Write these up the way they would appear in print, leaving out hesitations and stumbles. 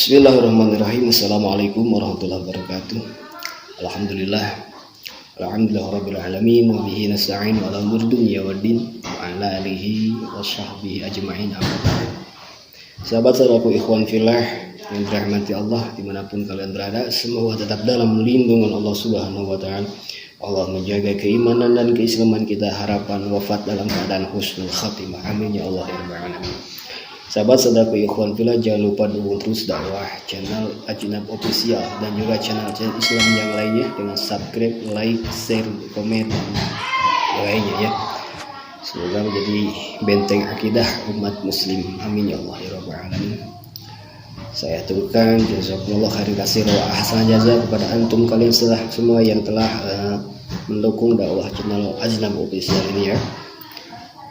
Bismillahirrahmanirrahim. Assalamualaikum warahmatullahi wabarakatuh. Alhamdulillah. Alhamdulillah rabbil alamin wa bihi nasta'in ala umuri dunya waddin wa ala alihi wa sahbihi ajma'in. Sahabat-sahabatku ikhwan fillah yang dirahmati Allah dimanapun kalian berada, semoga tetap dalam lindungan Allah Subhanahu wa taala. Allah menjaga keimanan dan keislaman kita, harapan wafat dalam keadaan husnul khatimah. Amin ya Allah ya rabbal alamin. Sahabat-sahabatku ikhwan fillah, jangan lupa dukung terus dakwah channel Ajnab Official dan juga channel-channel Islam yang lainnya dengan subscribe, like, share, komen dan lainnya ya. Semoga menjadi benteng akidah umat muslim. Amin ya Allah ya rabbal alamin. Saya aturkan jazakumullah khairan katsiran wa ahsan jaza kepada antum kalian semua yang telah mendukung dakwah channel Ajnab Official ini ya.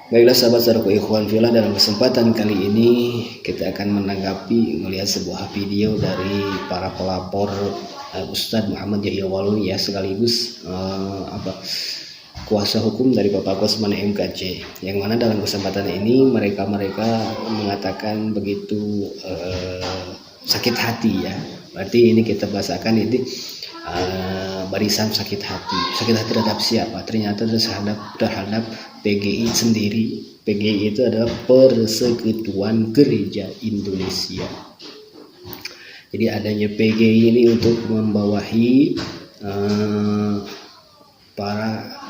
Baiklah sahabat-sahabatku ikhwan fillah, dalam kesempatan kali ini kita akan melihat sebuah video dari para pelapor Ustadz Muhammad Yahya Waluni ya, sekaligus kuasa hukum dari Bapak Kosman MKC, yang mana dalam kesempatan ini mereka mengatakan begitu sakit hati ya. Berarti ini kita bahasakan ini barisan sakit hati terhadap siapa? Ternyata terhadap PGI sendiri. PGI itu adalah Persekutuan Gereja Indonesia. Jadi adanya PGI ini untuk membawahi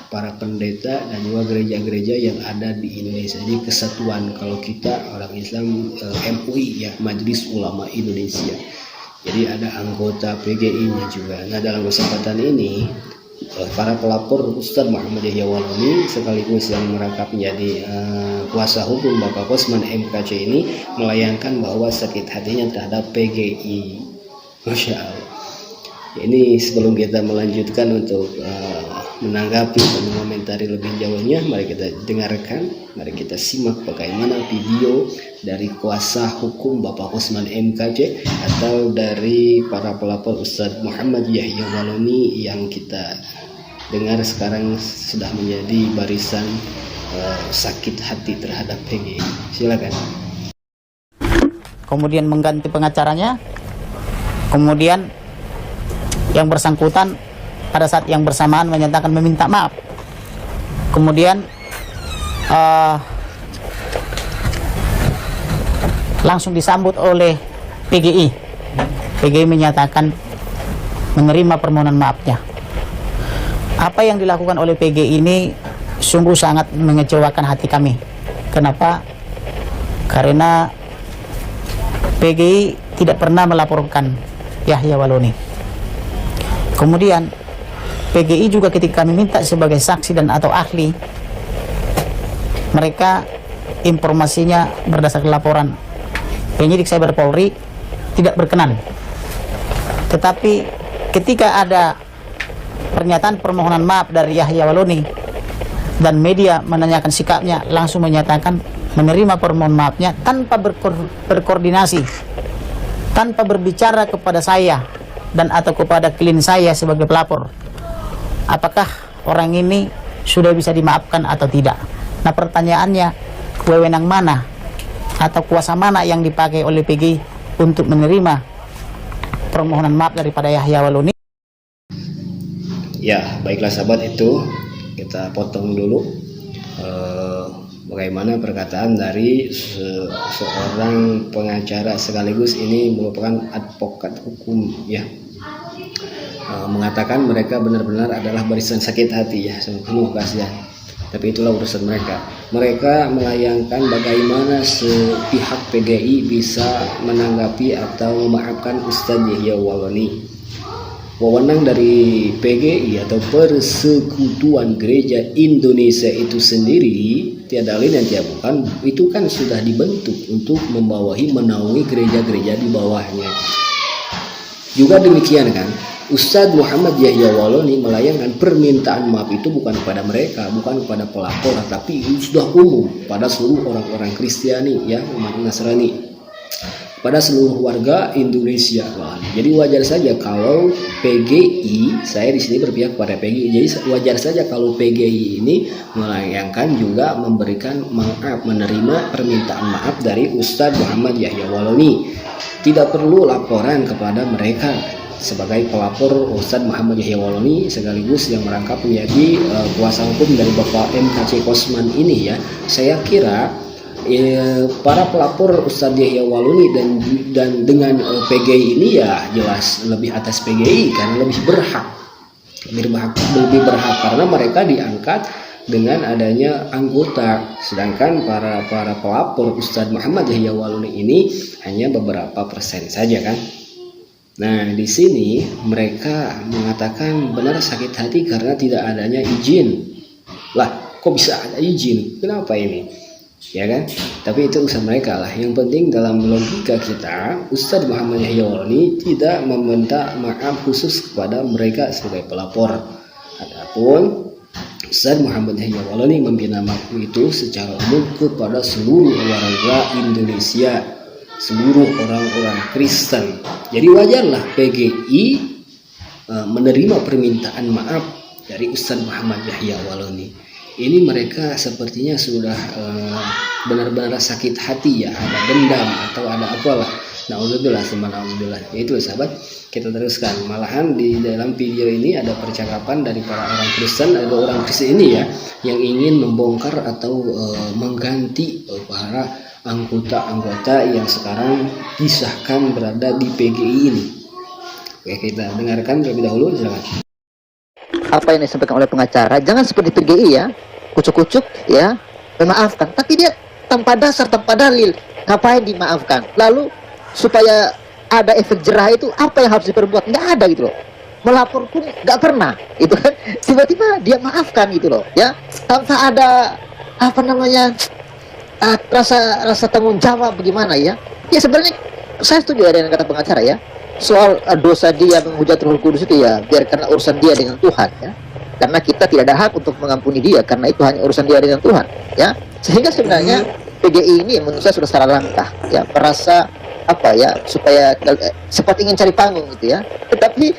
para pendeta dan juga gereja-gereja yang ada di Indonesia. Jadi kesatuan, kalau kita orang Islam MUI ya, Majelis Ulama Indonesia. Jadi ada anggota PGI-nya juga. Nah, dalam kesempatan ini para pelapor Ustadz Muhammad Yahya Waluni sekaligus yang merangkap menjadi kuasa hukum Bapak Kosman MKC ini melayangkan bahwa sakit hatinya terhadap PGI. Masya Allah. Ini sebelum kita melanjutkan untuk menanggapi dan mengomentari lebih jauhnya, mari kita dengarkan, mari kita simak bagaimana video dari kuasa hukum Bapak Kosman MKC atau dari para pelapor Ustadz Muhammad Yahya Waluni yang kita dengar sekarang sudah menjadi barisan sakit hati terhadap PGI. Silakan. Kemudian mengganti pengacaranya, kemudian yang bersangkutan pada saat yang bersamaan menyatakan meminta maaf. Kemudian langsung disambut oleh PGI. PGI menyatakan menerima permohonan maafnya. Apa yang dilakukan oleh PGI ini sungguh sangat mengecewakan hati kami. Kenapa? Karena PGI tidak pernah melaporkan Yahya Waluni. Kemudian PGI juga ketika kami minta sebagai saksi dan atau ahli, mereka informasinya berdasarkan laporan penyidik Cyber Polri tidak berkenan. Tetapi ketika ada pernyataan permohonan maaf dari Yahya Waluni dan media menanyakan sikapnya, langsung menyatakan menerima permohonan maafnya tanpa berkoordinasi, tanpa berbicara kepada saya dan atau kepada klien saya sebagai pelapor. Apakah orang ini sudah bisa dimaafkan atau tidak? Nah, pertanyaannya, wewenang mana atau kuasa mana yang dipakai oleh PGI untuk menerima permohonan maaf daripada Yahya Waluni? Ya, baiklah sahabat, itu kita potong dulu bagaimana perkataan dari seorang pengacara sekaligus ini merupakan advokat hukum ya, mengatakan mereka benar-benar adalah barisan sakit hati ya, penuh kasihan. Tapi itulah urusan mereka. Mereka melayangkan bagaimana sepihak PGI bisa menanggapi atau memaafkan Ustadz Yahya Waluni. Wewenang dari PGI atau Persekutuan Gereja Indonesia itu sendiri tiada lain dan tiada bukan, itu kan sudah dibentuk untuk menaungi gereja-gereja di bawahnya. Juga demikian kan, Ustadz Muhammad Yahya Waluni melayangkan permintaan maaf itu bukan kepada mereka, bukan kepada pelapor, tapi sudah umum pada seluruh orang-orang Kristiani ya, umat Nasrani. pada seluruh warga Indonesia. Jadi wajar saja kalau PGI, saya di sini berpihak pada PGI. Jadi wajar saja kalau PGI ini melayangkan juga memberikan maaf, menerima permintaan maaf dari Ustadz Muhammad Yahya Waloni. Tidak perlu laporan kepada mereka sebagai pelapor Ustadz Muhammad Yahya Waloni sekaligus yang merangkap menjadi kuasa hukum dari Bapak MKC Kosman ini ya. Saya kira para pelapor Ustadz Yahya Waloni dan dengan PGI ini ya jelas lebih atas PGI karena lebih berhak karena mereka diangkat dengan adanya anggota, sedangkan para pelapor Ustadz Muhammad Yahya Waloni ini hanya beberapa persen saja kan. Nah, di sini mereka mengatakan benar sakit hati karena tidak adanya izin. Lah, kok bisa ada izin? Kenapa ini? Ya kan? Tapi itu urusan mereka lah. Yang penting dalam logika kita, Ustadz Muhammad Yahya Waloni tidak meminta maaf khusus kepada mereka sebagai pelapor. Adapun Ustadz Muhammad Yahya Waloni membina maaf itu secara umum kepada seluruh warga Indonesia, seluruh orang-orang Kristen. Jadi wajarlah PGI menerima permintaan maaf dari Ustadz Muhammad Yahya Waloni. Ini mereka sepertinya sudah benar-benar sakit hati ya, ada dendam atau ada apalah. Nauzubillah, subhanallah. Itu sahabat, kita teruskan. Malahan di dalam video ini ada percakapan dari para orang Kristen, ada orang Kristen ini ya yang ingin membongkar atau mengganti para anggota-anggota yang sekarang disahkan berada di PGI ini. Oke, kita dengarkan terlebih dahulu, silakan. Apa yang disampaikan oleh pengacara, jangan seperti PGI ya, kucuk-kucuk ya, memaafkan, tapi dia tanpa dasar, tanpa dalil, ngapain dimaafkan? Lalu supaya ada efek jerah itu apa yang harus diperbuat? Nggak ada gitu loh. Melapor pun nggak pernah, itu kan tiba-tiba dia maafkan gitu loh ya, tanpa ada apa namanya rasa tanggung jawab bagaimana ya. Ya sebenarnya saya setuju ya dengan kata pengacara ya, soal dosa dia menghujat Roh Kudus itu ya biarkanlah urusan dia dengan Tuhan ya, karena kita tidak ada hak untuk mengampuni dia karena itu hanya urusan dia dengan Tuhan ya. Sehingga sebenarnya PGI ini menurut saya sudah salah langkah ya, merasa apa ya, supaya seperti ingin cari panggung gitu ya, tetapi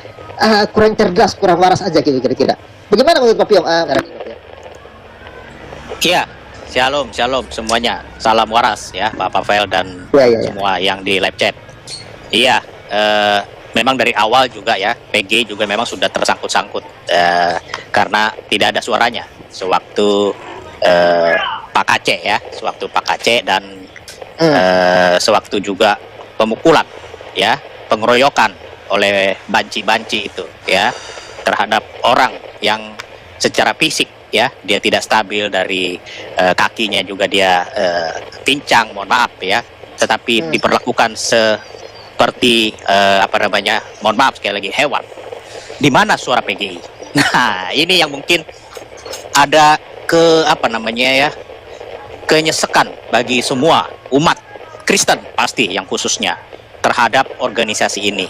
kurang cerdas, kurang waras aja gitu kira-kira. Bagaimana menurut Pak Piong? Iya, shalom semuanya, salam waras ya Pak Pavel dan semua yang di live chat. Iya, memang dari awal juga ya PG juga memang sudah tersangkut-sangkut karena tidak ada suaranya sewaktu Pak Aceh ya, sewaktu Pak Aceh dan sewaktu juga pemukulan ya, pengeroyokan oleh banci-banci itu ya terhadap orang yang secara fisik ya dia tidak stabil, dari kakinya juga dia pincang, mohon maaf ya, tetapi diperlakukan seperti apa namanya, mohon maaf sekali lagi, hewan. Di mana suara PGI? Nah, ini yang mungkin ada kenyesekan bagi semua umat Kristen pasti yang khususnya terhadap organisasi ini.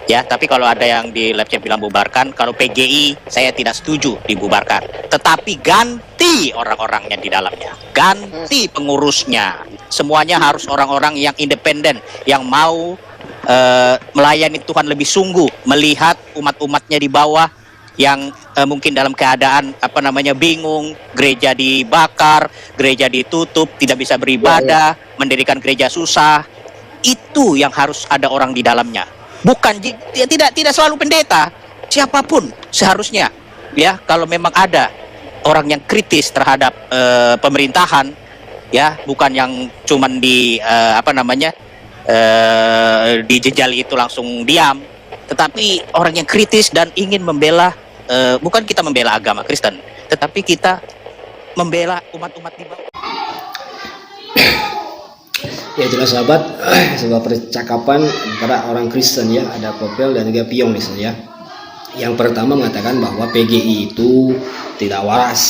Ya, tapi kalau ada yang di live chat bilang bubarkan, kalau PGI saya tidak setuju dibubarkan. Tetapi ganti orang-orangnya di dalamnya, ganti pengurusnya. Semuanya harus orang-orang yang independen, yang mau melayani Tuhan lebih sungguh, melihat umat-umatnya di bawah yang mungkin dalam keadaan bingung, gereja dibakar, gereja ditutup, tidak bisa beribadah, mendirikan gereja susah. Itu yang harus ada orang di dalamnya. Bukan tidak selalu pendeta, siapapun seharusnya ya, kalau memang ada orang yang kritis terhadap pemerintahan ya, bukan yang cuman dijejali itu langsung diam, tetapi orang yang kritis dan ingin membela, bukan kita membela agama Kristen, tetapi kita membela umat-umat di bawah. Ya itulah sahabat, sebuah percakapan antara orang Kristen ya, ada Popel dan juga Piong di sini ya. Yang pertama mengatakan bahwa PGI itu tidak waras.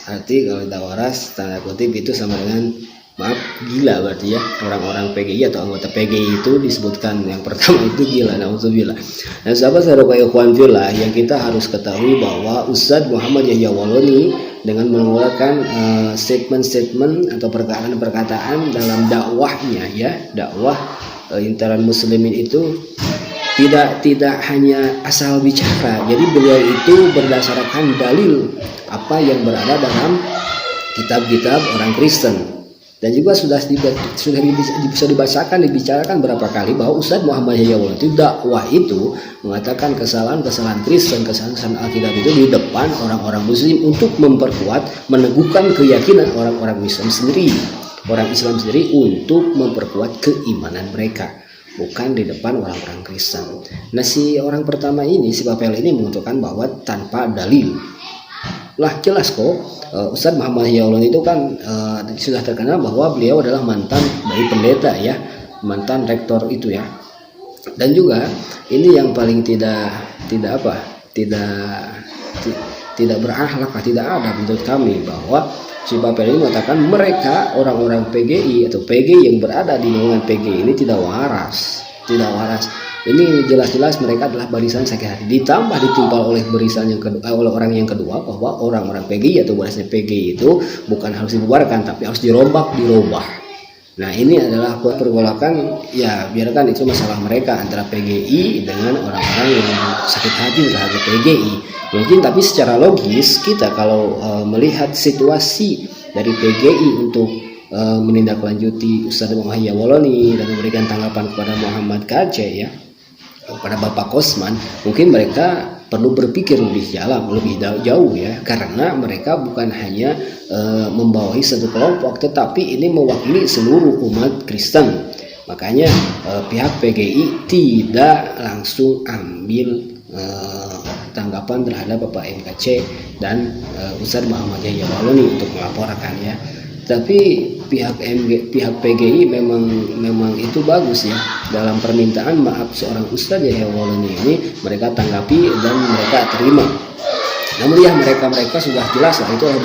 Arti kalau tidak waras, tanda kutip itu sama dengan maaf, gila berarti ya. Orang-orang PGI atau anggota PGI itu disebutkan yang pertama itu gila, nauzubillah. Dan sahabat saudara ikhwan fillah, yang kita harus ketahui bahwa Ustadz Muhammad Yahya Waloni dengan mengeluarkan statement-statement atau perkataan-perkataan dalam dakwahnya ya, dakwah intaran muslimin itu tidak hanya asal bicara. Jadi beliau itu berdasarkan dalil apa yang berada dalam kitab-kitab orang Kristen. Dan juga sudah bisa dibicarakan berapa kali bahwa Ustadz Muhammad Yahya Waulani itu dakwah itu mengatakan kesalahan-kesalahan Kristen, kesalahan akidah itu di depan orang-orang Muslim untuk memperkuat, meneguhkan keyakinan orang-orang Islam sendiri, untuk memperkuat keimanan mereka, bukan di depan orang-orang Kristen. Nah, si orang pertama ini, si Papel ini mengatakan bahwa tanpa dalil. Lah jelas kok. Ustadz Muhammad Yahya Waulani itu kan sudah terkenal bahwa beliau adalah mantan dari pendeta ya, mantan rektor itu ya. Dan juga ini yang paling tidak berakhlak, tidak ada menurut kami, bahwa si Papel ini mengatakan mereka orang-orang PGI atau PG yang berada di naungan PGI ini tidak waras. Ini jelas-jelas mereka adalah barisan sakit hati, ditambah ditimpal oleh barisan yang kedua, oleh orang yang kedua, bahwa orang-orang PGI atau barisan PGI itu bukan harus dibubarkan tapi harus dirubah. Nah, ini adalah pergolakan, ya biarkan itu masalah mereka antara PGI dengan orang-orang yang sakit hati terhadap PGI. Mungkin tapi secara logis kita kalau melihat situasi dari PGI untuk menindaklanjuti Ustadz Muhammad Yahya Waulani dan memberikan tanggapan kepada Muhammad KC ya, kepada Bapak Kosman, mungkin mereka perlu berpikir lebih jauh ya, karena mereka bukan hanya membawahi satu kelompok, tetapi ini mewakili seluruh umat Kristen. Makanya pihak PGI tidak langsung ambil tanggapan terhadap Bapak MKC dan Ustadz Muhammad Yahya Waulani untuk melaporkan ya. Tapi pihak PGI memang itu bagus ya, dalam permintaan maaf seorang Ustadz Yahya Waulani ini mereka tanggapi dan mereka terima. Namun ya mereka sudah jelas lah itu adalah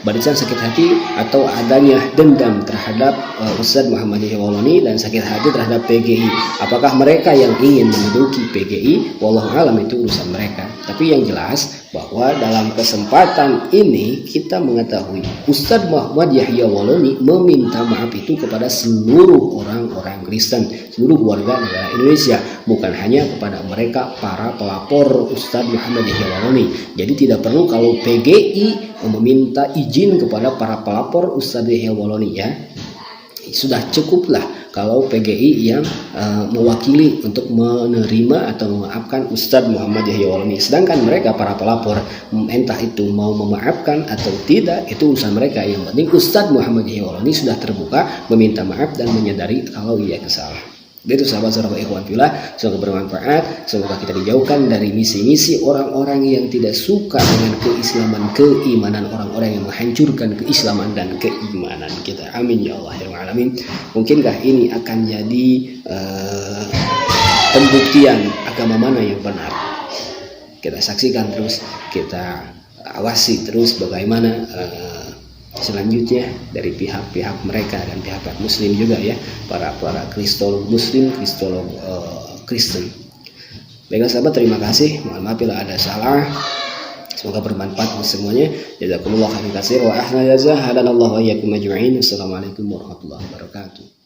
barisan sakit hati atau adanya dendam terhadap Ustadz Muhammad Yahya Waulani dan sakit hati terhadap PGI. Apakah mereka yang ingin menduduki PGI? Wallahu alam, itu urusan mereka. Tapi yang jelas bahwa dalam kesempatan ini kita mengetahui Ustadz Muhammad Yahya Waulani meminta maaf itu kepada seluruh orang-orang Kristen, seluruh warga negara Indonesia, bukan hanya kepada mereka para pelapor Ustadz Muhammad Yahya Waulani. Jadi tidak perlu kalau PGI meminta izin kepada para pelapor Ustadz Yahya Waulani ya. Sudah cukuplah kalau PGI yang mewakili untuk menerima atau memaafkan Ustadz Muhammad Yahya Waulani. Sedangkan mereka para pelapor entah itu mau memaafkan atau tidak, itu urusan mereka. Yang penting Ustadz Muhammad Yahya Waulani sudah terbuka meminta maaf dan menyadari kalau ia kesalahan. Itu sahabat-sahabat ikhwan fillah, semoga bermanfaat. Semoga kita dijauhkan dari misi-misi orang-orang yang tidak suka dengan keimanan orang-orang yang menghancurkan keislaman dan keimanan kita. Amin ya Allah ya Rabbal alamin. Mungkinkah ini akan jadi pembuktian agama mana yang benar? Kita saksikan terus, kita awasi terus bagaimana selanjutnya dari pihak-pihak mereka dan pihak-pihak Muslim juga ya, para kristolog Muslim, kristolog Kristen. Baiklah sahabat, terima kasih. Mohon maaf bila ada salah. Semoga bermanfaat untuk semuanya. Jazakumullah khairan katsir wa ahsana jazaa. Hadanallahu wa iyyakum ajma'in. Assalamualaikum warahmatullahi wabarakatuh.